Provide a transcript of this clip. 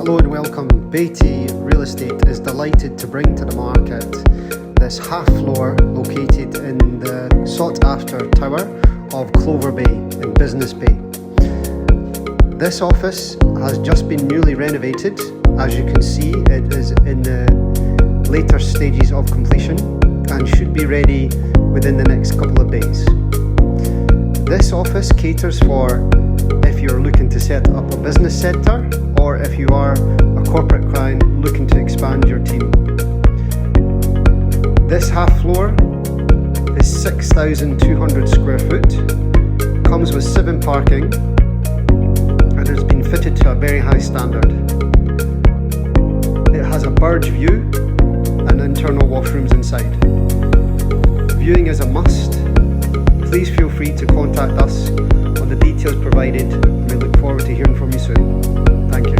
Hello and welcome. Bayti Real Estate is delighted to bring to the market this half floor located in the sought after tower of Clover Bay in Business Bay. This office has just been newly renovated. As you can see, it is in the later stages of completion and should be ready within the next couple of days. This office caters for if you're looking to set up a business centre or if you are a corporate client looking to expand your team. This half floor is 6,200 square foot, comes with 7 parking and has been fitted to a very high standard. It has a Burj View and internal washrooms inside. Viewing is a must. Please feel free to contact us on the details provided, and we look forward to hearing from you soon. Thank you.